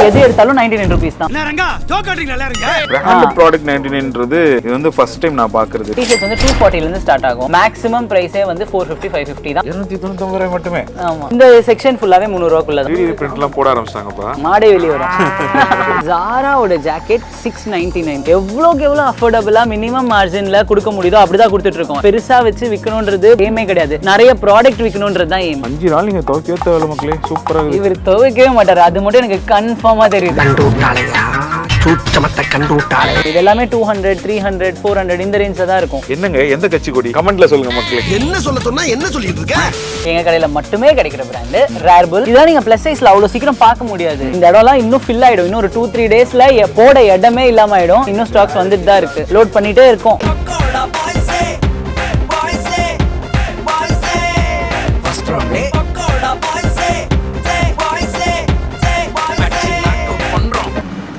எது எடுத்தாலும் 99 rupees தான். பிராண்ட் ப்ராடக்ட் 99ன்றது இது வந்து ஃபர்ஸ்ட் டைம் நான் பாக்குறது. T-shirts வந்து 240 ல இருந்து ஸ்டார்ட் ஆகும். மேக்ஸிமம் பிரைஸே வந்து 450 550 தான். 299 ரூபாய் மட்டுமே. ஆமா. இந்த செக்ஷன் ஃபுல்லாவே 300 ரூபாய்க்குள்ள தான். 3D பிரிண்ட்லாம் போட ஆரம்பிச்சாங்கப்பா. மாடே வெளிய வரும். Zara ஓட ஜாக்கெட் 699. எவ்வளவுக்கு எவ்வளவு அஃபோர்டபிளா மினிமம் மார்ஜின்ல கொடுக்க முடியுதோ அப்படிதான் கொடுத்துட்டு இருக்கோம். பெருசா வச்சு விக்கணும்ன்றது ஏமே கிடையாது. நிறைய ப்ராடக்ட் விக்கணும்ன்றது தான் ஏம். 5 நாள் நீங்க துவைக்கவே தேவையில்ல மக்களே. சூப்பரா இருக்கு. இவர் துவைக்கவே மாட்டாரு. அது மட்டும் எனக்கு கன்ஃபார்மா தெரியுது. இது எல்லாமே 200 300 400 இந்த ரேஞ்ச்ல தான் இருக்கும். என்னங்க எந்த கட்சி கொடி கமெண்ட்ல சொல்லுங்க மக்களே. என்ன சொல்ல சொன்னா என்ன சொல்லிட்டு இருக்க? எங்க கடையில மட்டுமே கிடைக்கிற பிராண்ட் ரேர்புல். இதான் நீங்க பிளஸ் சைஸ்ல அவ்வளவு சீக்கிரம் பார்க்க முடியாது. இந்த இடம்லாம் இன்னும் ஃபில் ஆயிடும். இன்னும் ஒரு 2-3 டேஸ்ல போட இடமே இல்லாம ஆயிடும். இன்னும் ஸ்டாக்ஸ் வந்துட்டு தான் இருக்கு. லோட் பண்ணிட்டே இருக்கும்.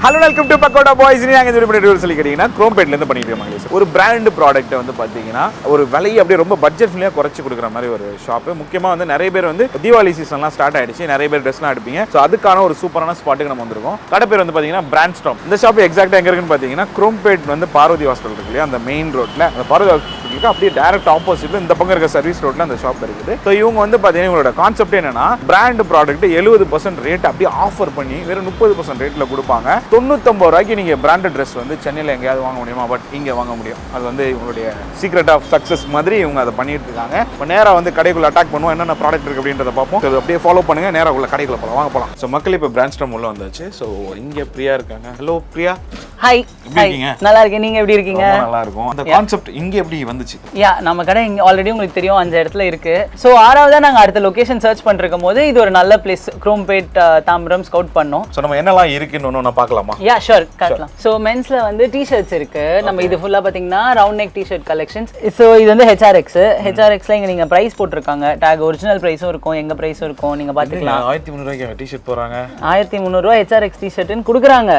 Hello welcome to pakoda boys. நாங்கள் இந்த வீடியோ சொல்லி கேட்டிங்கன்னா Chrompetலேருந்து பண்ணிட்டு இருக்கோம். ஒரு பிராண்ட் ப்ராடக்ட்டை வந்து பார்த்தீங்கன்னா ஒரு விலையை அப்படியே ரொம்ப பட்ஜெட் ஃப்ரீயாக குறைச்சி கொடுக்குற மாதிரி ஒரு ஷாப்பு. முக்கியமாக வந்து நிறைய பேர் வந்து தீபாவளி சீசன்லாம் ஸ்டார்ட் ஆயிடுச்சு. நிறைய பேர் ட்ரெஸ்லாம் எடுப்பீங்க. ஸோ அதுக்கான ஒரு சூப்பரான ஸ்பாட்டுக்கு நம்ம வந்திருக்கோம். கடை பேர் வந்து பார்த்தீங்கன்னா BrandStorm. இந்த ஷாப் எக்ஸாக்டாக எங்கே இருக்குன்னு பார்த்தீங்கன்னா Chrompet வந்து பார்வதி ஹாஸ்பிட்டல் இருக்கு இல்லையா, அந்த மெயின் ரோட்டில் அந்த பார்வதி ஹாஸ்பிட்டலுக்கு அப்படியே டேரக்ட் ஆப்போசிட்ல இந்த பக்கம் இருக்க சர்வீஸ் ரோட்டில் அந்த ஷாப் இருக்குது. ஸோ இவங்க வந்து பார்த்தீங்கன்னா இவங்களோட கான்செப்ட் என்னன்னா பிராண்ட் ப்ராடக்ட் 70% ரேட் அப்படியே ஆஃபர் பண்ணி வெறும் 30% ரேட்டில் கொடுப்பாங்க. 99 ரூபாய்க்கு நீங்க பிராண்டட் ட்ரெஸ் வந்து சென்னையில் எங்கேயாவது வாங்க முடியுமா? பட் இங்கே வாங்க முடியும். அது வந்து இவங்களுடைய சீக்ரெட் ஆஃப் சக்ஸஸ் மாதிரி இவங்க அதை பண்ணிட்டு இருக்காங்க. இப்போ நேராக வந்து கடைக்குள்ள அட்டாக் பண்ணுவோம், என்னென்ன ப்ராடக்ட் இருக்கு அப்படின்றத பார்ப்போம். அது அப்படியே ஃபாலோ பண்ணுங்க. நேராக உள்ள கடைக்குள்ள போகலாம், வாங்க போகலாம். ஸோ மக்கள் இப்போ BrandStorm உள்ள வந்தாச்சு. ஸோ இங்கே பிரியா இருக்காங்க. ஹலோ பிரியா. ஹாய். எப்படி இருக்கீங்க? நல்லா இருக்கேன். நீங்க எப்படி இருக்கீங்க? நல்லா இருக்கும். அந்த கான்செப்ட் இங்க எப்படி வந்துச்சு? நம்ம கடை இங்க ஆல்ரெடி உங்களுக்கு தெரியும் 5 இடத்துல இருக்கு. ஸோ 6ஆவதா நாங்க அடுத்த லொகேஷன் சர்ச் பண்ணிருக்கும் போது இது ஒரு நல்ல பிளேஸ் Chrompet தாம்பரம் ஸ்கவுட் பண்ணோம். ஸோ நம்ம என்னெல்லாம் இருக்குன்னு ஒன்று பார்க்கலாமா? ஷூர் காட்டலாம். ஸோ மென்ஸ்ல வந்து டிஷர்ட்ஸ் இருக்கு. நம்ம இது ஃபுல்லா பாத்தீங்கன்னா round neck T shirt collections. So இது வந்து ஹெச்ஆர்எக்ஸ்ல இங்க நீங்க பிரைஸ் போட்டிருக்காங்க. டேக் ஒரிஜினல் பிரைஸும் இருக்கும், எங்க பிரைஸும் இருக்கும். நீங்க பாத்துக்கலாம். 1300 ரூபாய்க்கு டிஷர்ட் போறாங்க. 1300 ரூபாய் ஹெச்ஆர்எக்ஸ் டிஷர்ட்னு கொடுக்குறாங்க.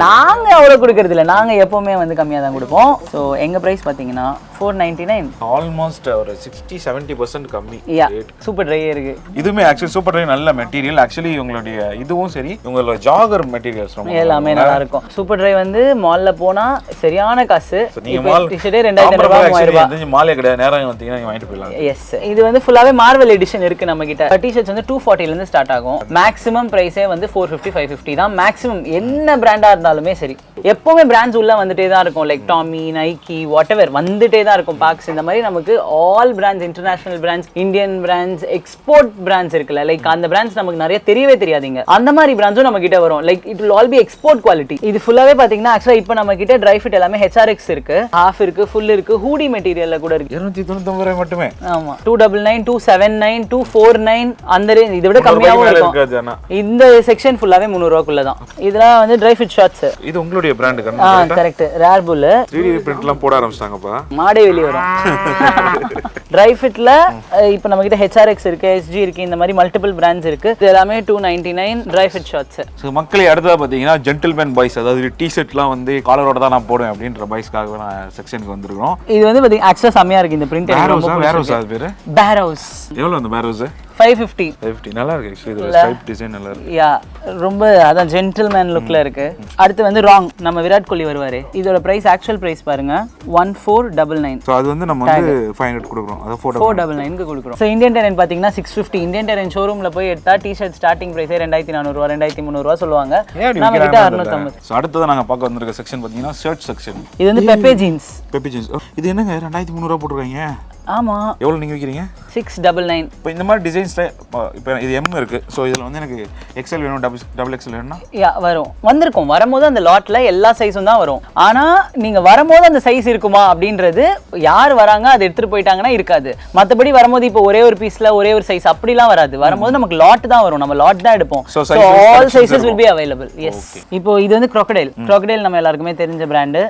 நாங்க அவ்வளவு கொடுக்கறது இல்ல. நாங்க எப்பவுமே வந்து கம்மியா தான் கொடுப்போம். ஸோ எங்க பிரைஸ் பாத்தீங்கன்னா 499. ஆல்மோஸ்ட் ஒரு 60-70% கம்மி. சூப்பர் ட்ரை இருக்கு. இதுமே ஆக்சுவலி சூப்பர் ட்ரை நல்ல மெட்டீரியல். ஆக்சுவலி உங்களுடைய இதுவும் சரி, உங்களோட ஜாகர் மெட்டீரியல்ஸ் எல்லாமே நல்லா இருக்கும். சூப்பர் ட்ரை வந்து மால்ல போனா சரியான காசு. டிஷர்ட்டே 2000 ரூபாய். மாலே கிடையாது, நேரா வந்தீங்கன்னா நீங்க வாங்கிட்டு போயிடலாம். எஸ், இது வந்து ஃபுல்லாவே மார்வல் எடிஷன் இருக்கு நம்ம கிட்ட. டிஷர்ட்ஸ் வந்து 240 ல இருந்து ஸ்டார்ட் ஆகும். மேக்ஸிமம் பிரைஸே வந்து 450 550 தான் மேக்ஸிமம். என்ன பிராண்டா இருந்தாலுமே சரி, எப்பவுமே பிராண்ட்ஸ் உள்ள வந்துட்டே தான் இருக்கும். Like Tommy, Nike, what ever வந்துட்டே தான் இருக்கும். பாக்ஸ் இந்த மாதிரி நமக்கு all brands, international brands, Indian brands, export brands இருக்குல்ல, லைக் அந்த பிராண்ட்ஸ் நமக்கு நிறைய தெரியவே தெரியாதீங்க. அந்த மாதிரி பிராண்ட்ஸும் நம்ம கிட்ட வரும். Like it will all B export quality. இது ஃபுல்லாவே பாத்தீங்கன்னா ஆக்சுவலா இப்போ நம்ம கிட்ட ட்ரை ஃபிட் எல்லாமே ஹெச்ஆர்எக்ஸ் இருக்கு, ஹாஃப் இருக்கு, ஃபுல் இருக்கு, ஹூடி மெட்டீரியல்ல கூட இருக்கு. 299 ரூபாய் மட்டுமே. ஆமா, 299 279 249 அந்த ரேஞ்ச். இதை விட கம்மியாவும் இருக்கும். இந்த செக்ஷன் ஃபுல்லாவே 300 ரூபாய்க்குள்ள தான். இதெல்லாம் வந்து ட்ரை ஃபிட் ஷார்ட்ஸ். இது உங்களுடைய பிராண்ட் கரெக்ட். ரேர்புல் 3D பிரிண்ட்லாம் போட ஆரம்பிச்சாங்கப்பா. மாடே வெளிய வரும். ட்ரை ஃபிட்ல இப்போ நம்ம கிட்ட ஹெச்ஆர்எக்ஸ் இருக்கு, எஸ்ஜி இருக்கு, இந்த மாதிரி மல்டிபிள் பிராண்ட்ஸ் இருக்கு. இது எல்லாமே 299 ட்ரை ஃபிட் ஷார்ட்ஸ். ஸோ மக்களே அடுத்ததா பார்த்தீங்கன்னா ஜென்டில்மேன் பாய்ஸ், அதாவது டிஷர்ட்லாம் வந்து காலரோட தான் நான் போடுவேன் அப்படின்ற பாய்ஸ்க்காக நான் செக்ஷனுக்கு வந்திருக்கோம். இது வந்து பார்த்தீங்கன்னா ஆக்சுவலா செமையா இருக்கு இந்த பிரிண்ட். பேரோஸ் அது பேரு. பேரோஸ். எவ்வளவு அந்த பேரோஸ்? 550. நல்லா இருக்கு. ஆக்சுவலி இது ஸ்ட்ரைப் டிசைன் நல்லா இருக்கு. ரொம்ப அதான் ஜென்டில்மேன் லுக்ல இருக்கு. அடுத்து வந்து ராங், நம்ம விராட் கோலி வருவாரு. இதோட பிரைஸ் ஆக்சுவல் பிரைஸ் பாருங்க 1499. சோ அது வந்து நம்ம வந்து 500 கொடுக்குறோம். அது 499 க்கு கொடுக்குறோம். சோ இந்தியன் டெரன் பாத்தீங்கன்னா 650. இந்தியன் டெரன் ஷோரூம்ல போய் எடுத்தா டி-ஷர்ட் ஸ்டார்டிங் பிரைஸே 2400 ரூபாய் 2300 ரூபாய் சொல்லுவாங்க. நம்ம கிட்ட 650. சோ அடுத்து நாங்க பார்க்க வந்திருக்க செக்ஷன் பாத்தீங்கன்னா ஷர்ட் செக்ஷன். இது வந்து பெப்பே ஜீன்ஸ். இது என்னங்க 2300 ரூபாய் போட்டுருக்கீங்க? ஆமா. எவ்வளவு நீங்க விக்கிறீங்க? 699. இப்போ இந்த மாதிரி டிசைன்ஸ்ல இப்போ இது M இருக்கு. சோ இதுல வந்து எனக்கு XL வேணும், டபுள் XL வேணும்னா வரும். வந்திருக்கும். வரும்போது அந்த லாட்ல எல்லா சைஸும் தான் வரும். ஆனா நீங்க வரும்போது அந்த சைஸ் இருக்குமா அப்படின்றது யார் வராங்க அதை எடுத்துட்டு போயிட்டாங்கன்னா இருக்காது. மத்தபடி வரும்போது இப்போ ஒரே ஒரு பீஸ்ல ஒரே ஒரு சைஸ் அப்படிலாம் வராது. வரும்போது நமக்கு லாட் தான் வரும். நம்ம லாட் தான் எடுப்போம். So all sizes will be available. Yes. இப்போ இது வந்து crocodile நம்ம எல்லாருக்குமே தெரிஞ்ச பிராண்ட்.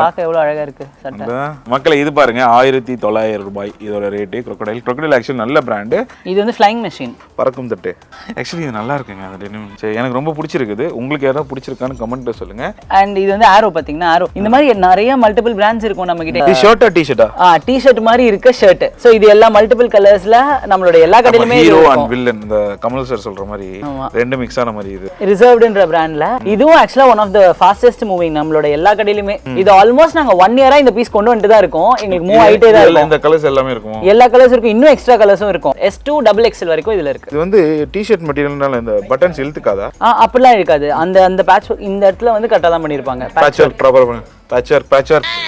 பார்க்க எவ்வளவு அழகா இருக்கு சட்டை. மக்களே இது பாருங்க 1900 ரூபாய் இதோட ரேட்டு. crocodile ஆக்சுவலி நல்ல பிராண்டு. இது வந்து ஃப்ளைங் மெஷின், பறக்கும் தட்டு. ஆக்சுவலி இது நல்லா இருக்குங்க அந்த டெனிம். சரி, எனக்கு ரொம்ப பிடிச்சிருக்குது. உங்களுக்கு யாராவது பிடிச்சிருக்கான்னு கமெண்ட்ல சொல்லுங்க. அண்ட் இது வந்து ஆரோ பாத்தீங்கன்னா ஆரோ இந்த மாதிரி நிறைய மல்டிபிள் பிராண்ட்ஸ் இருக்கும் நம்ம கிட்ட. இது ஷர்ட்டா டி-ஷர்ட்டா? டி-ஷர்ட் மாதிரி இருக்க ஷர்ட். சோ இது எல்லா மல்டிபிள் கலர்ஸ்ல நம்மளோட எல்லா கடையிலுமே ஹீரோ அண்ட் வில்லன் இந்த கமல் சார் சொல்ற மாதிரி ரெண்டு மிக்ஸ் ஆன மாதிரி. இது ரிசர்வ்டுன்ற பிராண்ட்ல இதுவும் ஆக்சுவலா one of the fastest moving நம்மளோட எல்லா கடையிலுமே. இது ஆல்மோஸ்ட் நாங்க 1 இயரா இந்த பீஸ் கொண்டு வந்துட்டு தான் இருக்கோம். எங்களுக்கு மூவ் ஆயிட்டே தான் இருக்கும். இந்த கலர்ஸ் எல்லாமே இருக்கும். எல்லா கலர்ஸ் இருக்கும், இன்னும் எக்ஸ்ட்ரா கலர்ஸும் இருக்கும். S2 XXL வரைக்கும் இதுல இருக்கு. இது வந்து டி-ஷர்ட் மெட்டீரியல்னால இந்த பட்டன்ஸ் இழுத்துக்காதா? அப்படிலாம் இருக்காது. அந்த அந்த பேட்ச் இந்த இடத்துல வந்து கரெக்டா தான் பண்ணிருப்பாங்க. பேட்ச் ஒர்க் ப்ராப்பரா பண்ணு. பேட்ச்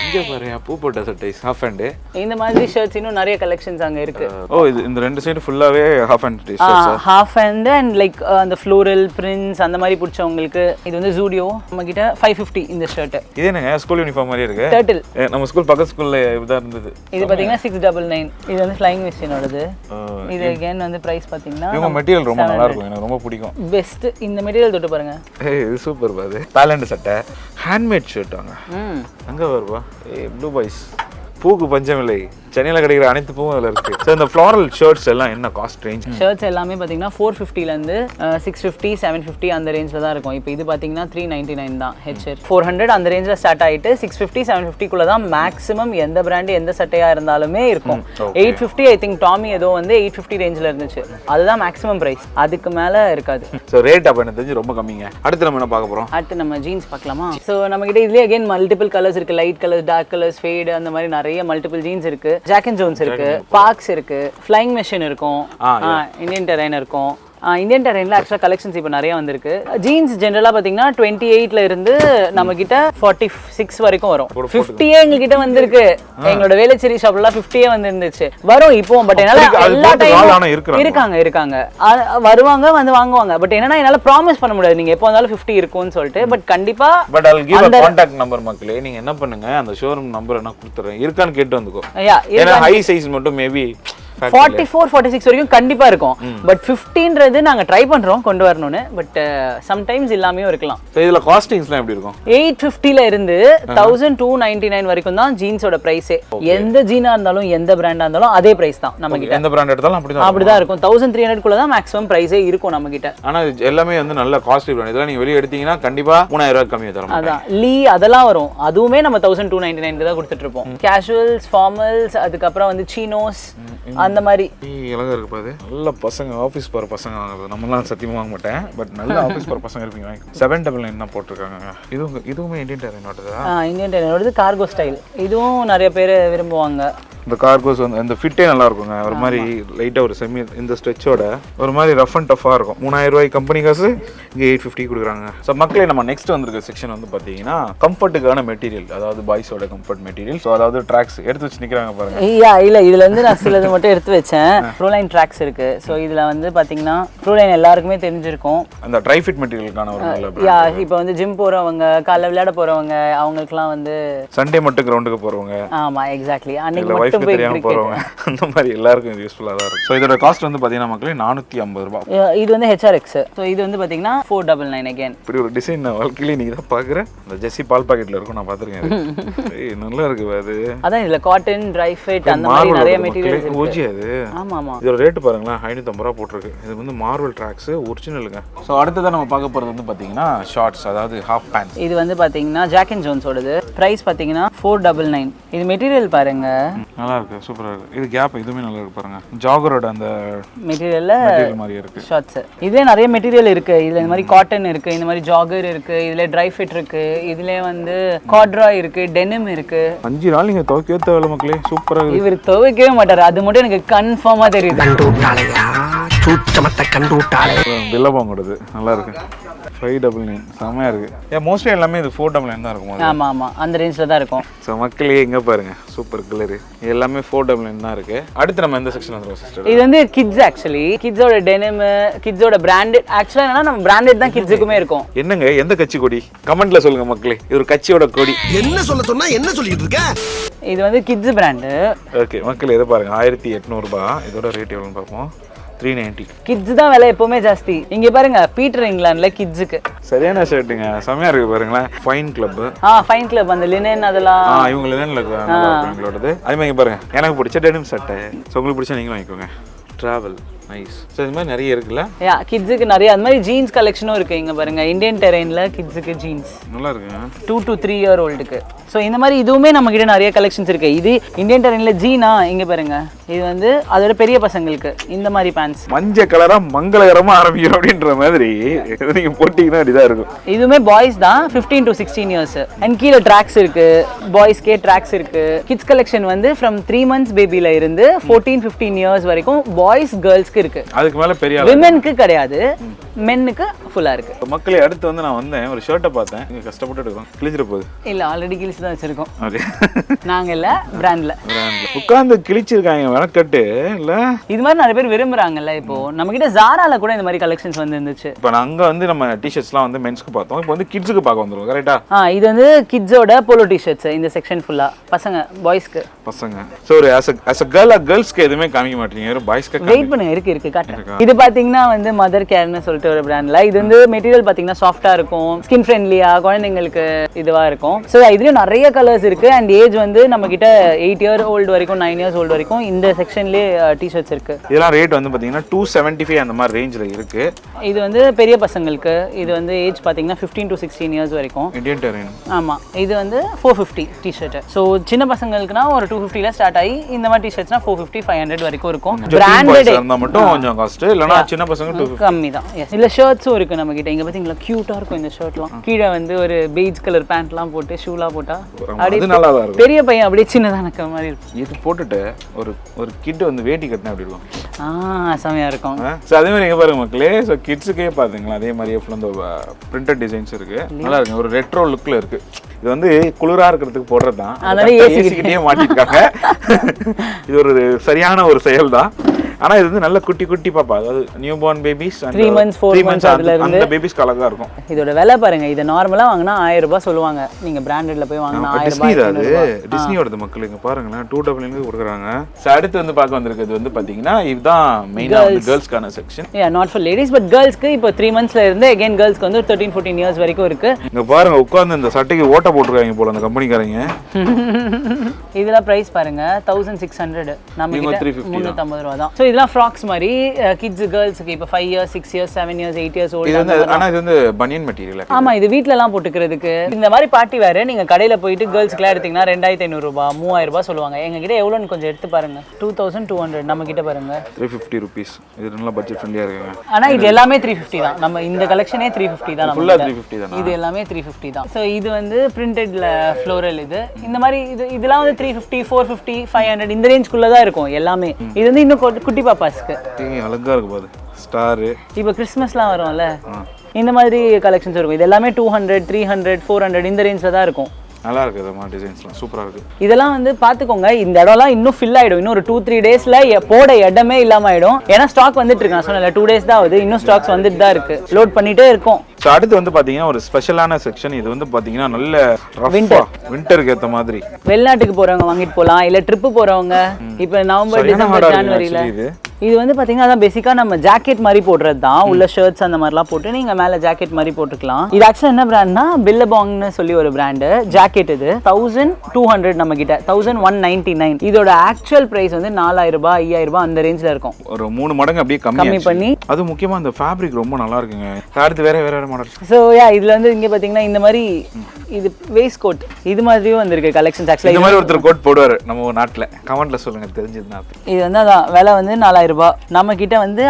இங்க பாருங்க, பூ போட்ட சட்டை ஹாஃப் ஹேண்ட். இந்த மாதிரி ஷர்ட்ஸ் இன்னும் நிறைய கலெக்ஷன்ஸ் அங்க இருக்கு. இது இந்த ரெண்டு சைடு ஃபுல்லாவே half hand T-shirts. Half hand and like அந்த ஃப்ளோரல் பிரிண்ட்ஸ் அந்த மாதிரி பிடிச்சவங்களுக்கு இது வந்து ஜூடியோ. நம்ம கிட்ட 550 இந்த ஷர்ட். இது என்னங்க ஸ்கூல் யூனிஃபார்ம் மாதிரி இருக்கு. டர்ட்டில். நம்ம ஸ்கூல் பக்கத்து ஸ்கூல்ல இதா இருந்தது. இது பாத்தீங்கன்னா 699. இது வந்து ஃப்ளைங் மெஷினோடது. இது அகைன் வந்து பிரைஸ் பாத்தீங்கன்னா இந்த மெட்டீரியல் ரொம்ப நல்லா இருக்கும். எனக்கு ரொம்ப பிடிக்கும். பெஸ்ட் இந்த மெட்டீரியல் தொட்டு பாருங்க. இது சூப்பர் பாது. பேலண்ட் சட்டை ஹேண்ட்மேட் ஷர்ட் வாங்க. அங்க வருவா. ப்ளூ பாய்ஸ் பூக்கு பஞ்சமில்லை. சென்னையில் கிடைக்கிற அனைத்து பூவும் அதில் இருக்கு. ஸோ இந்த ஃப்ளாரல் ஷர்ட்ஸ் எல்லாம் என்ன காஸ்ட் ரேஞ்ச்? ஷர்ட்ஸ் எல்லாமே பார்த்தீங்கன்னா 450லேருந்து 650 750 அந்த ரேஞ்சில் தான் இருக்கும். இப்போ இது பார்த்தீங்கன்னா 399 தான். ஹெச்ஆர் 400 அந்த ரேஞ்சில் ஸ்டார்ட் ஆகிட்டு 650 750 தான் மேக்ஸிமம் எந்த பிராண்டு எந்த சட்டையாக இருந்தாலுமே இருக்கும். 850 ஐ திங்க் டாமி ஏதோ வந்து 850 ரேஞ்சில் இருந்துச்சு. அதுதான் மேக்ஸிமம் ப்ரைஸ், அதுக்கு மேலே இருக்காது. ஸோ ரேட் அப்போ எனக்கு தெரிஞ்சு ரொம்ப கம்மிங்க. அடுத்து நம்ம என்ன பார்க்க போகிறோம்? அடுத்து நம்ம ஜீன்ஸ் பார்க்கலாமா? ஸோ நம்ம கிட்ட இதுலேயே அகைன் மல்டிபிள் கலர்ஸ் இருக்குது. Light colours, dark colours, fade, அந்த மாதிரி நிறைய மல்டிபிள் ஜீன்ஸ் இருக்குது. ஜாக் அண்ட் ஜோன்ஸ் இருக்கு, பார்க்ஸ் இருக்கு, ஃப்ளைங் மெஷின் இருக்கும், இந்தியன் டெரைன் இருக்கும். இந்தியன் டெரைன்ல ஆக்சுவலாக கலெக்ஷன்ஸ் இப்போ நிறைய வந்திருக்கு. ஜீன்ஸ் ஜென்ரலாக பார்த்தீங்கன்னா 28ல இருந்து நம்ம கிட்ட 46 வரைக்கும் வரும். 50 எங்ககிட்ட வந்திருக்கு. எங்களோட வேலச்சேரி ஷாப்லாம் 50 வந்துருந்துச்சு வரும் இப்போ. பட் என்னால எல்லா டைமும் இருக்காங்க வருவாங்க வந்து வாங்குவாங்க. பட் என்னன்னா என்னால ப்ராமிஸ் பண்ண முடியாது நீங்க எப்போ வந்தாலும் 50 இருக்கும்னு சொல்லிட்டு. பட் கண்டிப்பா but I'll give a contact number மக்களே. நீங்க என்ன பண்ணுங்க, அந்த ஷோரூம் நம்பர் நான் கொடுத்துறேன். இருக்கான்னு கேட்டு வந்துக்கோ. ஏன்னா ஹை சைஸ் மட்டும் மேபி 44 46 வரைக்கும் கண்டிப்பா இருக்கும். பட் 15ன்றது நாங்க ட்ரை பண்றோம் கொண்டு வரணும்னு. பட் சம்டைம்ஸ் இல்லாமயும் இருக்கலாம். சோ இதுல காஸ்டிங்ஸ்லாம் எப்படி இருக்கும்? 850ல இருந்து 1299 வரைக்கும் தான் ஜீன்ஸோட பிரைஸே. எந்த ஜீனா இருந்தாலும் எந்த பிராண்டா இருந்தாலும் அதே பிரைஸ் தான் நம்ம கிட்ட. எந்த பிராண்ட் எடுத்தாலும் அப்படிதான் இருக்கும். 1300 குள்ள தான் மேக்ஸிமம் பிரைஸே இருக்கும் நம்ம கிட்ட. ஆனா எல்லாமே வந்து நல்ல காஸ்ட்லி பிராண்ட். இதெல்லாம் நீங்க வெளிய எடுத்தீங்கன்னா கண்டிப்பா 3000 ரூபாய் கம்மியா தரும். அதான் லீ அதெல்லாம் வரும். அதுவுமே நம்ம 1299 தான் கொடுத்துட்டு இருப்போம். கேஷுவல்ஸ், ஃபார்மல்ஸ், அதுக்கு அப்புறம் வந்து சீனோஸ் அந்த மாதிரி. அழகா இருக்கு பாரு. நல்ல பசங்க ஆபீஸ் போற பசங்க வாங்குறது. நம்மலாம் சத்தியமா வாங்க மாட்டேன். பட் நல்ல ஆபீஸ் போற பசங்க இருப்பீங்க. 799 தான் போட்டுருக்காங்க. இதுவுமே இந்தியன் டெரைனோடதா? இந்தியன் டெரைனோடது கார்கோ ஸ்டைல். இதுவும் நிறைய பேர் விரும்புவாங்க. இந்த கார்கோஸ் வந்து இந்த ஃபிட்டே நல்லா இருக்குங்க. ஒரு மாதிரி லைட்டா ஒரு செமி இந்த ஸ்ட்ரெச்சோட ஒரு மாதிரி ரஃப் அண்ட் டஃபா இருக்கும். 3000 ரூபாய் கம்பெனி காசு, இங்கே 850 கொடுக்குறாங்க. ஸோ மக்களே நம்ம நெக்ஸ்ட் வந்திருக்க செக்ஷன் வந்து பார்த்தீங்கன்னா கம்ஃபர்ட்டுக்கான மெட்டீரியல், அதாவது பாய்ஸோட கம்ஃபர்ட் மெட்டீரியல். ஸோ அதாவது ட்ராக்ஸ் எடுத்து வச்சு நிற்கிறாங்க பாருங்க. இல்லை இதுல இருந்து நான் சிலது மட்டும் எடுத்து வச்சேன். ப்ரோலைன் ட்ராக்ஸ் இருக்கு. ஸோ இதுல வந்து பார்த்தீங்கன்னா ப்ரோலைன் எல்லாருக்குமே தெரிஞ்சிருக்கும். அந்த ட்ரை ஃபிட் மெட்டீரியலுக்கான ஒரு நல்ல இப்போ வந்து ஜிம் போறவங்க, காலைல விளையாட போறவங்க, அவங்களுக்குலாம் வந்து சண்டே மட்டும் கிரவுண்டுக்கு போறவங்க. ஆமா எக்ஸாக்ட்லி. அன்னைக்கு தெரியாம போறவங்க அந்த மாதிரி எல்லாருக்கும் இது யூஸ்ஃபுல்லா தான் இருக்கும். சோ இதோட காஸ்ட் வந்து பாத்தீங்கன்னா மக்களே 450 ரூபாய். இது வந்து HRX. சோ இது வந்து பாத்தீங்கன்னா 499 again. இப்படி ஒரு டிசைன் நான் வாழ்க்கையில நீங்க தான் பாக்குறேன். அந்த ஜெசி பால் பாக்கெட்ல இருக்கும், நான் பாத்துர்க்கேன். ஏய் நல்லா இருக்கு அது. அதான் இதுல காட்டன், ட்ரை ஃபிட் அந்த மாதிரி நிறைய மெட்டீரியல்ஸ் இருக்கு. ஓஜி அது. ஆமா. இதோட ரேட் பாருங்களா 550 ரூபாய் போட்டுருக்கு. இது வந்து மார்வல் ட்ராக்ஸ் ஒரிஜினலுங்க. சோ அடுத்ததா நம்ம பார்க்க போறது வந்து பாத்தீங்கன்னா ஷார்ட்ஸ், அதாவது ஹாஃப் பேண்ட். இது வந்து பாத்தீங்கன்னா ஜாக் அண்ட் ஜோன்ஸோடது. பிரைஸ் பாத்தீங்கன்னா 499. இது மெட்டீரியல் பாருங்க நல்லா இருக்கு, சூப்பரா இருக்கு. இது கேப் இதுமே நல்லா இருக்கு பாருங்க. ஜாகரோட அந்த மெட்டீரியல்ல மாதிரி இருக்கு ஷார்ட்ஸ். இதுல நிறைய மெட்டீரியல் இருக்கு. இதுல இந்த மாதிரி காட்டன் இருக்கு, இந்த மாதிரி ஜாகர் இருக்கு, இதுல ட்ரை ஃபிட் இருக்கு, இதுல வந்து கார்ட்ராய் இருக்கு, டெனிம் இருக்கு. 5 நாள் நீங்க துவைக்கவே தேவையில்ல மக்களே, சூப்பரா இருக்கு. இவர் துவைக்கவே மாட்டாரு, அது மட்டும் எனக்கு கன்ஃபார்மா தெரியுது. கண்டுட்டாளையா சூச்சமத்தை கண்டுட்டாளே. பில்லபாங்கோடது நல்லா இருக்கு. 599 செமையா இருக்கு. மோஸ்ட்லி எல்லாமே இது 499 தான் இருக்கும். ஆமா அந்த ரேஞ்ச்ல தான் இருக்கும். சோ மக்களே இங்க பாருங்க சூப்பர் கலர். எல்லாமே 499 தான் இருக்கு. அடுத்து நம்ம எந்த செக்ஷன் வந்துறோம் சிஸ்டர்? இது வந்து கிட்ஸ். ஆக்சுவலி கிட்ஸோட டெனிம், கிட்ஸோட பிராண்டட். ஆக்சுவலா என்னன்னா நம்ம பிராண்டட் தான் கிட்ஸுக்குமே இருக்கும். என்னங்க எந்த கட்சி கொடி கமெண்ட்ல சொல்லுங்க மக்களே. இது ஒரு கட்சியோட கொடி. என்ன சொல்ல சொன்னா என்ன சொல்லிட்டு இருக்க? இது வந்து கிட்ஸ் பிராண்ட். ஓகே மக்களே இத பாருங்க 1800 ரூபாய். இதோட ரேட் எவ்வளவுன்னு பாப்போம். 390. கிட்ஸ் தான் விலை எப்பவுமே ஜாஸ்தி. இங்க பாருங்க பீட்டர் இங்கிலாந்துல கிட்ஸுக்கு சரியான ஷர்ட்டுங்க, செமையா இருக்கு பாருங்களேன். Fine club. ஃபைன் கிளப் அந்த லினன் அதெல்லாம். இவங்க லினன்ல இவங்களோடது. அதே மாதிரி பாருங்க, எனக்கு பிடிச்ச டெனிம் சட்டை, உங்களுக்கு பிடிச்சா நீங்களும் வாங்கிக்கோங்க. Travel nice. ஸோ இது மாதிரி நிறைய இருக்குல்ல. கிட்ஸுக்கு நிறைய அந்த மாதிரி ஜீன்ஸ் கலெக்ஷனும் இருக்கு. இங்க பாருங்க இந்தியன் டெரெயின்ல கிட்ஸுக்கு ஜீன்ஸ் நல்லா இருக்குங்க. 2 to 3 year oldக்கு. ஸோ இந்த மாதிரி இதுவுமே நம்ம கிட்ட நிறைய கலெக்ஷன்ஸ் இருக்கு. இது இந்தியன் டெரெயின்ல ஜீனா, இங்க பாருங்க இது வந்து அதோட பெரிய பசங்களுக்கு இந்த மாதிரி பேண்ட்ஸ். மஞ்சள் கலரா மங்களகரமா ஆரம்பிக்கிறோம் அப்படின்ற மாதிரி நீங்க போட்டீங்கன்னா இதுதான் இருக்கும். இதுவுமே பாய்ஸ் தான் 15 to 16 years. அண்ட் கீழே ட்ராக்ஸ் இருக்கு, பாய்ஸ்க்கே ட்ராக்ஸ் இருக்கு. கிட்ஸ் கலெக்ஷன் வந்து ஃப்ரம் 3 months பேபில இருந்து 14-15 years வரைக்கும் பாய்ஸ் கேர்ள்ஸ்க்கு இருக்கு. அதுக்கு மேல பெரிய விமென்க்கு கிடையாது, மென்னுக்கு ஃபுல்லா இருக்கு. மக்களே அடுத்து வந்து நான் வந்தேன், ஒரு ஷர்ட்டை பார்த்தேன், இங்க கஷ்டப்பட்டு எடுக்கிறோம். கிழிச்சிட போகுது. இல்ல ஆல்ரெடி கிழிச்சு தான் வச்சிருக்கோம் நாங்க இல்ல பிராண்ட்ல உட்கார்ந்து கிழிச்சிருக்காங்க வழக்கட்டு இல்ல. இது மாதிரி நிறைய பேர் விரும்புறாங்கல்ல. இப்போ நம்ம கிட்ட ஜாரால கூட இந்த மாதிரி கலெக்ஷன்ஸ் வந்து இருந்துச்சு. இப்போ அங்க வந்து நம்ம டிஷர்ட்ஸ்லாம் வந்து மென்ஸ்க்கு பார்த்தோம், இப்போ வந்து கிட்ஸ்க்கு பார்க்க வந்துரும். கரெக்ட்டா? இது வந்து கிட்ஸோட போலோ டிஷர்ட்ஸ். இந்த செக்ஷன் ஃபுல்லா பசங்க, பாய்ஸ்க்கு. பசங்க. சோ ஒரு as a girl கேர்ள்ஸ்க்கு எதுவுமே காமிக்க மாட்டீங்க, ஒரு பாய்ஸ்க்கு. வெயிட் பண்ணுங்க, இருக்கு காட்டுறேன். இது பாத்தீங்கன்னா வந்து மதர் கேர்னு சொல்லிட்டு ஒரு பிராண்ட்ல. இது வந்து மெட்டீரியல் பாத்தீங்கன்னா சாஃப்ட்டா இருக்கும், ஸ்கின் ஃப்ரெண்ட்லியா, குழந்தைங்களுக்கு இதுவா இருக்கும். ஸோ இதுலயும் நிறைய கலர்ஸ் இருக்கு. அண்ட் ஏஜ் வந்து நம்ம கிட்ட 8 year old வரைக்கும் 9 years old வரைக்கும் இந்த செக்ஷன்லயே டிஷர்ட்ஸ் இருக்கு. இதெல்லாம் ரேட் வந்து பாத்தீங்கன்னா 275 அந்த மாதிரி ரேஞ்சில இருக்கு. இது வந்து பெரிய பசங்களுக்கு. இது வந்து ஏஜ் பாத்தீங்கன்னா 15 to 16 years வரைக்கும். Indian terrain. ஆமா, இது வந்து 450 டிஷர்ட். ஸோ சின்ன பசங்களுக்குனா ஒரு 250ல ஸ்டார்ட் ஆகி இந்த மாதிரி டிஷர்ட்ஸ்னா 450-500 வரைக்கும் இருக்கும். பிராண்டட் இருந்தா மட்டும் கொஞ்சம் காஸ்ட், இல்லனா சின்ன பசங்க 250 கம்மி தான். எஸ், இல்ல ஷர்ட்ஸும் இருக்கு நம்ம கிட்ட. இங்க பாத்தீங்களா கியூட்டா இருக்கும் இந்த ஷர்ட்லாம். கீழ வந்து ஒரு பெய்ஜ் கலர் பேண்ட்லாம் போட்டு ஷூலாம் போட்டா அது நல்லா இருக்கும். பெரிய பையன் அப்படியே சின்னதான மாதிரி இருக்கும். இது போட்டுட்டு ஒரு கிட் வந்து வேட்டி கட்டினா அப்படி இருக்கும். செமையா இருக்கும். ஸோ அதே மாதிரி எங்க பாருங்க மக்களே. ஸோ கிட்ஸுக்கே பாத்தீங்களா அதே மாதிரியே ஃபுல்லாக இந்த பிரிண்டட் டிசைன்ஸ் இருக்கு. நல்லா இருக்கு, ஒரு ரெட்ரோ லுக்ல இருக்கு. இது வந்து குளிரா இருக்கிறதுக்கு போடுறது தான், அதனால ஏசிக்கிட்டே மாட்டிருக்காங்க. இது ஒரு சரியான ஒரு செயல் தான். ஆனா இது வந்து நல்ல குட்டி குட்டி பாப்பா, அதாவது new born babies 3 months 4 months அதுல இருந்து அந்த பேபிஸ்க்கு அழகா இருக்கும். இதோட விலை பாருங்க. இத நார்மலா வாங்குனா 1000 ரூபாய் சொல்லுவாங்க. நீங்க பிராண்டட்ல போய் வாங்குனா 1000 ரூபாய். அது டிஸ்னியோட மக்கள் இங்க பாருங்க 299 கொடுக்குறாங்க. சோ அடுத்து வந்து பார்க்க வந்திருக்கிறது வந்து பாத்தீங்கன்னா இதுதான் மெயினா வந்து கேர்ள்ஸ்க்கான section. Not for ladies but கேர்ள்ஸ்க்கு. இப்போ 3 monthsல இருந்து அகைன் கேர்ள்ஸ்க்கு வந்து 13-14 years வரைக்கும் இருக்கு. இங்க பாருங்க உட்கார்ந்து இந்த சட்டைக்கு ஓட்ட போட்டுருக்காங்க போல அந்த கம்பெனிக்காரங்க. இதல பிரைஸ் பாருங்க 1600. நம்ம கிட்ட 350 ரூபாய் தான். சோ இதெல்லாம் ஃப்ராக்ஸ் மாதிரி கிட்ஸ் கேர்ள்ஸ்க்கு. இப்போ 5 years 6 years 7 years 8 years old. ஆனா இது வந்து பனியன் மெட்டீரியல். ஆமா, இது வீட்ல எல்லாம் போட்டுக்கிறதுக்கு. இந்த மாதிரி பார்ட்டி வேர் நீங்க கடையில போயிட்டு கேர்ள்ஸ்க்குலாம் எடுத்தீங்கன்னா 2500 ரூபாய் 3000 ரூபாய் சொல்லுவாங்க. எங்க கிட்ட எவ்வளவுன்னு கொஞ்சம் எடுத்து பாருங்க. 2200. நம்ம கிட்ட பாருங்க 350 rupees. இது நல்ல பட்ஜெட் ஃப்ரெண்ட்லியா இருக்குங்க. ஆனா இது எல்லாமே 350 தான். நம்ம இந்த கலெக்ஷனே 350 தான். ஃபுல்லா 350 தான். இது எல்லாமே 350 தான். சோ இது வந்து பிரிண்டட்ல ஃப்ளோரல். இது இந்த மாதிரி இதெல்லாம் வந்து 350 450 500 இந்த ரேஞ்ச்க்குள்ள தான் இருக்கும் எல்லாமே. இது வந்து இன்னும் குட்டி பாப்பாஸ்க்கு அழகா இருக்கு பாரு. ஸ்டார். இப்போ கிறிஸ்மஸ்லாம் வரும்ல, இந்த மாதிரி கலெக்ஷன்ஸ் இருக்கும். இது எல்லாமே 200 300 400 இந்த ரேஞ்ச்ல தான் இருக்கும். நல்லா இருக்கு. இந்த மாதிரி டிசைன்ஸ்லாம் சூப்பரா இருக்கு. இதெல்லாம் வந்து பாத்துக்கோங்க, இந்த இடம்லாம் இன்னும் ஃபில் ஆயிடும். இன்னும் ஒரு 2-3 daysல போட இடமே இல்லாம ஆயிடும். ஏன்னா ஸ்டாக் வந்துட்டு இருக்கு. நான் சொன்னல 2 days தான் ஆகுது, இன்னும் ஸ்டாக்ஸ் வந்துட்டு தான் இருக்கு. லோட் பண்ணிட்டே இருக்கும். ஸோ அடுத்து வந்து பாத்தீங்கன்னா ஒரு ஸ்பெஷலான செக்ஷன். இது வந்து பாத்தீங்கன்னா நல்ல விண்டருக்கு ஏற்ற மாதிரி வெளிநாட்டுக்கு போறவங்க வாங்கிட்டு போகலாம், இல்ல ட்ரிப்பு போறவங்க. இப்போ நவம்பர் டிசம்பர் ஜனவரியில இது வந்து பாத்தீங்கன்னா அதான் பேசிக்கா நம்ம ஜாக்கெட் மாதிரி போடுறது தான். உள்ள ஷர்ட்ஸ் அந்த மாதிரிலாம் போட்டு நீங்க மேல ஜாக்கெட் மாதிரி போட்டுக்கலாம். இது ஆக்சுவலா என்ன பிராண்ட்னா பில்லபாங்னு சொல்லி ஒரு பிராண்டு. ஜாக்கெட் இது 1200 நம்ம கிட்ட 1199. இதோட ஆக்சுவல் பிரைஸ் வந்து 4000 ரூபாய் 5000 ரூபாய் அந்த ரேஞ்ச்ல இருக்கும். ஒரு 3 மடங்கு அப்படியே கம்மி பண்ணி. அது முக்கியமா அந்த ஃபேப்ரிக் ரொம்ப நல்லா இருக்குங்க. அடுத்து வேற மாடல். சோ இதுல வந்து இங்க பாத்தீங்கன்னா இந்த மாதிரி இது வேஸ்ட் கோட் இது மாதிரியும் வந்திருக்கு கலெக்ஷன்ஸ். ஆக்சுவலா இந்த மாதிரி ஒருத்தர் கோட் போடுவாரு நம்ம நாட்டுல. கமெண்ட்ல சொல்லுங்க தெரிஞ்சதுன்னா. இது வந்து அதான் விலை வந்து 4000 ரூபாய். நம்ம கிட்ட வந்து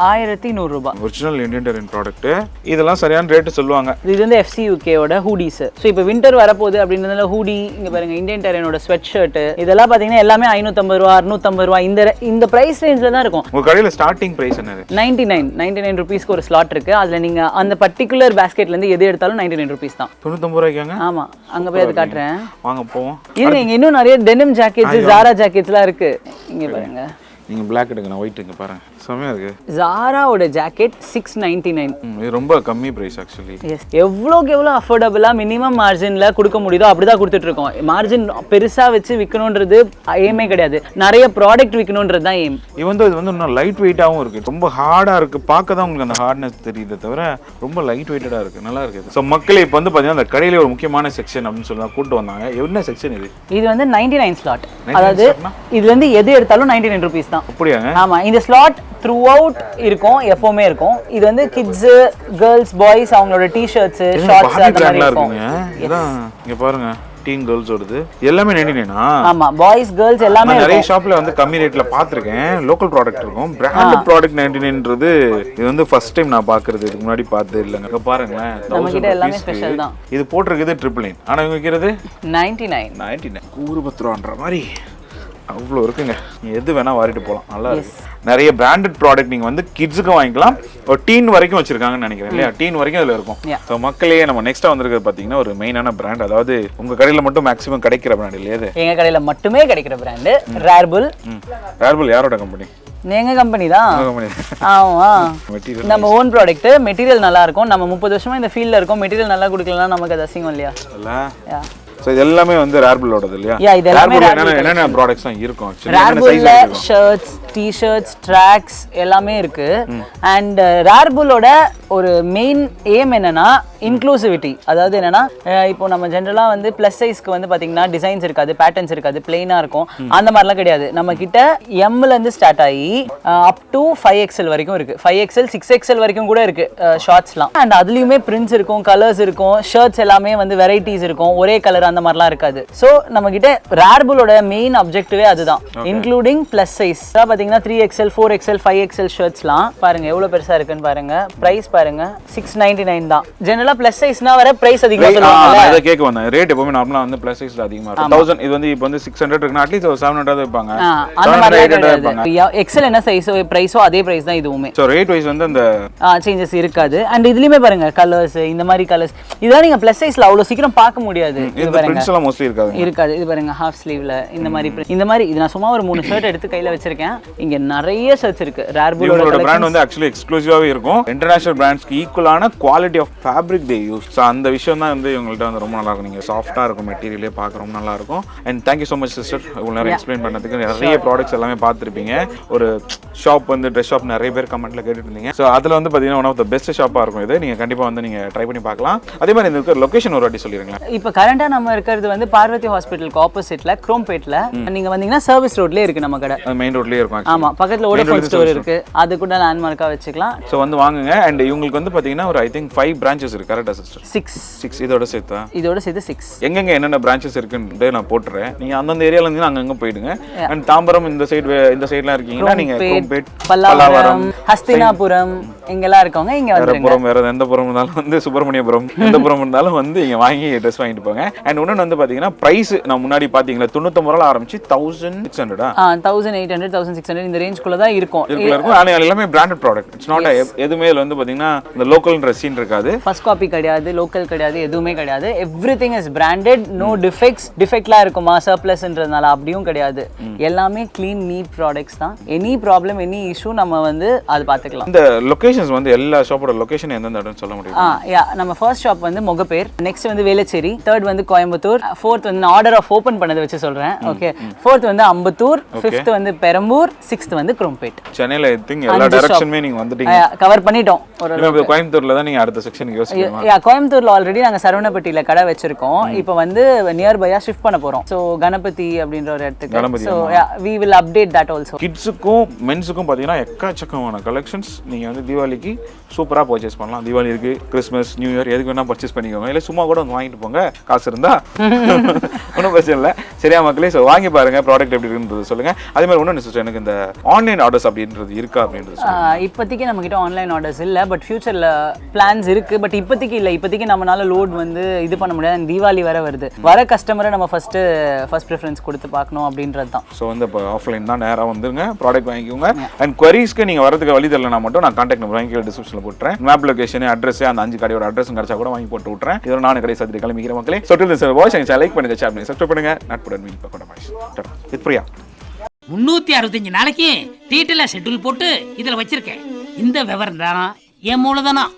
1100 ரூபாய். Original Indian terrain product. இதெல்லாம் சரியான ரேட் சொல்லுவாங்க. இது வந்து FCUK ஓட ஹூடிஸ். சோ இப்போ வின்டர் வரப்போகுது அப்படின்றதுனால ஹூடி இங்க பாருங்க இந்தியன் டெரெயினோட ஸ்வெட் ஷர்ட் இதெல்லாம் பாத்தீங்கன்னா எல்லாமே 550 ரூபாய் 650 ரூபாய் இந்த பிரைஸ் ரேஞ்ச்ல தான் இருக்கும். உங்க கடையில ஸ்டார்டிங் பிரைஸ் என்னது? 99 ரூபீஸ்க்கு ஒரு ஸ்லாட் இருக்கு. அதுல நீங்க அந்த பர்టిక్యులர் பாஸ்கெட்ல இருந்து எது எடுத்தாலும் 99 ரூபீஸ் தான். 99 ரூபாய்க்காங்க. ஆமா, அங்க போய் அது காட்றேன். வாங்க போவோம். இங்க இன்னும் நிறைய டெனிம் ஜாக்கெட்ஸ், ஜாரா ஜாக்கெட்ஸ்லாம் இருக்கு. இங்க பாருங்க. நீங்கள் பிளாக் எடுங்க, ஒயிட் இங்கே பாருங்க, செம்மையாக இருக்கு. ஜாராவோட ஜாக்கெட் 699. இது ரொம்ப கம்மி ப்ரைஸ் ஆக்சுவலி. எஸ், எவ்வளோக்கு எவ்வளோ அஃபோர்டபுளாக மினிமம் மார்ஜினில் கொடுக்க முடியுதோ அப்படி தான் கொடுத்துட்ருக்கோம். மார்ஜின் பெருசாக வச்சு விற்கணுன்றது எய்மே கிடையாது, நிறைய ப்ராடக்ட் விற்கணுன்றது தான் எய்ம். இது வந்து இன்னும் லைட் வெயிட்டாகவும் இருக்குது, ரொம்ப ஹார்டாக இருக்குது, பார்க்க தான் உங்களுக்கு அந்த ஹார்ட்னஸ் தெரியுதே தவிர ரொம்ப லைட் வெயிட்டடாக இருக்குது, நல்லா இருக்குது. ஸோ மக்கள் இப்போ வந்து பார்த்தீங்கன்னா அந்த கடையில் ஒரு முக்கியமான செக்ஷன் அப்படின்னு சொல்லி தான் கூப்பிட்டு வந்தாங்க. என்ன செக்ஷன் இது? இது வந்து 99 ஸ்லாட், அதாவது இது வந்து எது எடுத்தாலும் 99 rupees தான். அப்படியாங்க? ஆமாம், இந்த ஸ்லாட் த்ரூ அவுட் இருக்கும், எப்பவுமே இருக்கும். இது வந்து கிட்ஸ், கேர்ள்ஸ், பாய்ஸ் அவங்களோட டிஷர்ட்ஸ், ஷார்ட்ஸ் அந்த மாதிரி இருக்கும். இங்க பாருங்க, டீன் கேர்ள்ஸ் ஓடுது, எல்லாமே 99. ஆமா, பாய்ஸ் கேர்ள்ஸ் எல்லாமே. நிறைய ஷாப்ல வந்து கம்மி ரேட்ல பாத்துர்க்கேன், லோக்கல் ப்ராடக்ட் இருக்கும். பிராண்ட் ப்ராடக்ட் 99ன்றது இது வந்து ஃபர்ஸ்ட் டைம் நான் பாக்குறது, இதுக்கு முன்னாடி பார்த்தது இல்லங்க. இங்க பாருங்க, நம்ம கிட்ட எல்லாமே ஸ்பெஷல் தான். இது போட்டுருக்குது 999, ஆனா இவங்க விக்கிறது 99 100 ரூபான்ற மாதிரி அவ்வளோ இருக்குங்க. நீங்கள் எது வேணால் வாரிட்டு போகலாம், நல்லா இருக்கு. நிறைய பிராண்டட் ப்ராடக்ட் நீங்கள் வந்து கிட்ஸுக்கும் வாங்கிக்கலாம், ஒரு டீன் வரைக்கும் வச்சிருக்காங்கன்னு நினைக்கிறேன் இல்லையா? டீன் வரைக்கும் அதில் இருக்கும். ஸோ மக்களே நம்ம நெக்ஸ்ட்டாக வந்திருக்கிறது பார்த்தீங்கன்னா ஒரு மெயினான பிராண்ட், அதாவது உங்கள் கடையில் மட்டும் மேக்ஸிமம் கிடைக்கிற பிராண்ட் இல்லையா? எங்கள் கடையில் மட்டுமே கிடைக்கிற பிராண்டு ரேர்புல். ரேர்புல் யாரோட கம்பெனி? எங்க கம்பெனி தான். ஆமா, நம்ம ஓன் ப்ராடக்ட், மெட்டீரியல் நல்லா இருக்கும். நம்ம 30 வருஷமா இந்த ஃபீல்ட்ல இருக்கோம், மெட்டீரியல் நல்லா கொடுக்கலாம், நமக்கு அது அசிங்கம் இல்லையா? சோ இது எல்லாமே வந்து ரேர்புலோடது இல்லையா? இது எல்லாமே என்னென்ன ப்ராடக்ட்ஸ் தான் இருக்கும் एक्चुअली? ரேர்புல்ல ஷர்ட்ஸ், டி-ஷர்ட்ஸ், ட்ராக்ஸ் எல்லாமே இருக்கு. அண்ட் ரேர்புலோட ஒரு மெயின் எய்ம் என்னன்னா இன்க்ளூசிவிட்டி. அதாவது என்னன்னா, இப்போ நம்ம ஜென்ரலா வந்து பிளஸ் சைஸ்க்கு வந்து பாத்தீங்கன்னா டிசைன்ஸ் இருக்காது, பேட்டர்ன்ஸ் இருக்காது, பிளெயினா இருக்கும். அந்த மாதிரிலாம் கிடையாது. நம்ம கிட்ட எம்ல இருந்து ஸ்டார்ட் ஆகி அப் டு 5XL வரைக்கும் இருக்கு. 5XL 6XL வரைக்கும் கூட இருக்கு ஷார்ட்ஸ்லாம். அண்ட் அதுலயுமே பிரிண்ட்ஸ் இருக்கும், கலர்ஸ் இருக்கும், ஷர்ட்ஸ் எல்லாமே வந்து வெரைட்டிஸ் இருக்கும், ஒரே கலர் அந்த மாதிரிலாம் இருக்காது. ஸோ நம்ம கிட்ட ரேர்புலோட மெயின் அப்ஜெக்டிவே அதுதான், இன்க்ளூடிங் பிளஸ் சைஸ். பாத்தீங்கன்னா 3XL 4XL 5XL ஷர்ட்ஸ்லாம் பாருங்க எவ்வளவு பெருசா இருக்குன்னு பாருங்க. பிரைஸ் பாருங்க 699 தான். ஜெனரலா பிளஸ் சைஸ்னா வர பிரைஸ் அதிகமா சொல்லுவாங்க. நான் இத கேக்க வந்தேன். ரேட் எப்பவுமே நார்மலா வந்து பிளஸ் சைஸ்ல அதிகமா இருக்கும். 1000 இது வந்து இப்போ வந்து 600 இருக்குனா அட்லீஸ்ட் 700 வைப்பாங்க. அந்த மாதிரி வைப்பாங்க. எக்ஸல் என்ன சைஸோ பிரைஸோ அதே பிரைஸ் தான் இதுவுமே. சோ ரேட் வைஸ் வந்து அந்த சேஞ்சஸ் இருக்காது. அண்ட் இதுலயுமே பாருங்க கலர்ஸ், இந்த மாதிரி கலர்ஸ் இதெல்லாம் நீங்க பிளஸ் சைஸ்ல அவ்வளவு சீக்கிரம் பார்க்க முடியாது. இது பிரிண்ட்ஸ் எல்லாம் மோஸ்ட்லி இருக்காது. இது பாருங்க ஹாஃப் ஸ்லீவ்ல இந்த மாதிரி இது நான் சும்மா ஒரு 3 ஷர்ட் எடுத்து கையில வச்சிருக்கேன். இங்க நிறைய ஷர்ட்ஸ் இருக்கு. ரேர்புலோட பிராண்ட் வந்து एक्चुअली எக்ஸ்க்ளூசிவாவே இருக்கும். இன்டர்நேஷனல் பிராண்ட்ஸ்க்கு ஈக்குவலான quality of fabric they use. So அந்த விஷயம் தான் வந்து இவங்கள்ட்ட வந்து ரொம்ப நல்லா இருக்கும். நீங்க சாஃப்ட்டா இருக்கும், மெட்டீரியலே பார்க்க ரொம்ப நல்லா இருக்கும். And thank you so much sister, இவ்வளவு நேரம் எக்ஸ்பிளைன் பண்ணதுக்கு. நிறைய ப்ராடக்ட்ஸ் எல்லாமே பார்த்திருப்பீங்க. ஒரு ஷாப் வந்து ட்ரெஸ் ஷாப் நிறைய பேர் கமெண்ட்ல கேட்டுட்டு இருந்தீங்க. சோ அதுல வந்து பாத்தீங்கன்னா ஒன் ஆஃப் தி பெஸ்ட் ஷாப்பா இருக்கும் இது. நீங்க கண்டிப்பா வந்து நீங்க ட்ரை பண்ணி பார்க்கலாம். அதே மாதிரி இந்த லொகேஷன் ஒரு வாட்டி சொல்லிருங்க. இப்போ கரண்டா நம்ம இருக்கிறது வந்து பார்வதி ஹாஸ்பிட்டலுக்கு ஆப்போசிட்ல குரோம்பேட்ல. நீங்க வந்தீங்கன்னா சர்வீஸ் ரோட்லயே இருக்கு நம்ம கடை. மெயின் ரோட்லயே இருக்கும். ஆமா, பக்கத்துல வோடஃபோன் ஸ்டோர் இருக்கு, அது கூட லேண்ட்மார்க்கா வச்சுக்கலாம். சோ வந்து வாங்குங்க. அண்ட் இவங்களுக்கு வந்து பாத்தீங்கன்னா ஒரு ஐ திங்க் 5 பிரான்ச்சஸ் இருக்கு. கரெக்ட்டா சிஸ்டர்? 6 இதோட சேர்த்து 6 எங்கெங்க என்னென்ன பிரான்ச்சஸ் இருக்குன்னு நான் போட்டுறேன். நீங்க அந்தந்த ஏரியால இருந்து அங்கங்க போயிடுங்க. அண்ட் தாம்பரம் இந்த சைடுலாம் இருக்கீங்கன்னா நீங்க கோம்பேட், பல்லாவரம், ஹஸ்தினாபுரம் இங்கெல்லாம் இருக்கவங்க இங்க வந்துருங்க. புரம் வேற எந்த புரம் இருந்தாலும் வந்து சுப்பிரமணியபுரம் எந்த புரம் இருந்தாலும் வந்து இங்க வாங்கி ட்ரெஸ் வாங்கிட்டு போங்க. அண்ட் இன்னொன்னு வந்து பாத்தீங்கன்னா பிரைஸ் நான் முன்னாடி பாத்தீங்களா 99 ரூபாயில ஆரம்பிச்சு 1600 1800 1600 இந்த ரேஞ்ச்க்குள்ள தான் இருக்கும். ஆனா எல்லாமே பிராண்டட் ப்ராடக்ட். இட்ஸ் நாட் எதுமே வந்து பாத்தீங்கன்னா இந்த லோக்கல் ட்ரெஸ்ஸின் இருக்காது, ஃபர்ஸ்ட் காப்பி கிடையாது, லோக்கல் கிடையாது, எதுவுமே கிடையாது. Everything is branded. No defects. டிஃபெக்ட்லாம் இருக்குமா சர்ப்ளஸ்ன்றதுனால அப்படியும் கிடையாது. எல்லாமே க்ளீன் நீட் ப்ராடக்ட்ஸ் தான். எனி ப்ராப்ளம் எனி இஷ்யூ நம்ம வந்து அது பாத்துக்கலாம். இந்த லொகேஷன்ஸ் வந்து எல்லா ஷாப்போட லொகேஷன் எந்தெந்த இடம்னு சொல்ல முடியுமா? நம்ம ஃபர்ஸ்ட் ஷாப் வந்து மொகப்பேர், நெக்ஸ்ட் வந்து வேலச்சேரி, தேர்ட் வந்து கோயம்புத்தூர், ஃபோர்த் வந்து ஆர்டர் ஆஃப் ஓபன் பண்ணதை வச்சு சொல்றேன். ஓகே, ஃபோர்த் வந்து அம்பத்தூர், ஃபிஃப்த் வந்து பெரம்பூர், சிக்ஸ்த் வந்து குரோம்பேட். சென்னையில ஐ திங்க் எல்லா டைரக்ஷனுமே நீங்க வந்துட்டீங்க, கவர் பண்ணிட்டோம். ஒரு கோயம்புத்தூர்ல தான் நீங்க அடுத்த செக்ஷனுக்கு யோசிக்கிறீங்க. கோயம்புத்தூர்ல ஆல்ரெடி நாங்க சரவணப்பட்டியில கடை வச்சிருக்கோம். இப்போ வந்து நியர் பையா ஷிஃப்ட் பண்ண போறோம். சோ கணபதி அப்படின்ற ஒரு இடத்துக்கு. So we will update that also. கிட்ஸுக்கும் மென்ஸுக்கும் பாத்தீங்கன்னா எக்கச்சக்கமான கலெக்ஷன்ஸ் நீங்க வந்து தீபாவளிக்கு சூப்பரா பர்ச்சேஸ் பண்ணலாம். தீபாவளி இருக்கு, கிறிஸ்மஸ், நியூ இயர் எதுக்கு வேணா பர்ச்சேஸ் பண்ணிக்கோங்க. இல்ல சும்மா கூட வந்து வாங்கிட்டு போங்க, காசு இருந்தா ஒன்றும் பிரச்சனை இல்லை. சரியா மக்களே? ஸோ வாங்கி பாருங்க, ப்ராடக்ட் எப்படி இருக்குன்றது சொல்லுங்க. அதே மாதிரி ஒன்றும் சிஸ்டர், எனக்கு இந்த ஆன்லைன் ஆர்டர்ஸ் அப்படின்றது இருக்கா அப்படின்றது இப்போதைக்கு நம்ம கிட்ட ஆன்லைன் ஆர்டர்ஸ் இல்லை, பட் ஃபியூச்சர்ல பிளான்ஸ் இருக்கு. பட் இப்போதைக்கு இல்லை. இப்போதைக்கு நம்மளால லோட் வந்து இது பண்ண முடியாது. தீபாவளி வர வருது, வர கஸ்டமரை நம்ம ஃபர்ஸ்ட் ப்ரிஃபரன்ஸ் கொடுத்து பார்க்கணும் அப்படின்றது தான். ஸோ வந்து இப்போ ஆஃப்லைன் தான், நேராக வந்துருங்க, ப்ராடக்ட் வாங்கிக்கோங்க. அண்ட் குவரிஸ்க்கு நீங்கள் வரதுக்கு வழி தெரியலனா மட்டும் நான் கான்டாக்ட் நம்பர் வாங்கி டிஸ்கிரிப்ஷனில் போட்டுறேன். மேப் லொகேஷன், அட்ரஸ், அந்த 5 கடையோட அட்ரஸ் கிடைச்சா கூட வாங்கி போட்டு விட்டுறேன். இதோட நான் கடை சத்திரி கிளம்பிக்கிற மக்களே. So till this watch like பண்ணுங்க, ஷேர் பண்ணுங்க, சப்ஸ்கிரைப் பண்ணுங்க. நட்புடன் meet pakoda boys with Priya. 365 நாளைக்கு டீட்டெயிலா ஷெட்யூல் போட்டு இதுல வச்சிருக்கேன். இந்த விவரம் தான் என் மூலதனம்.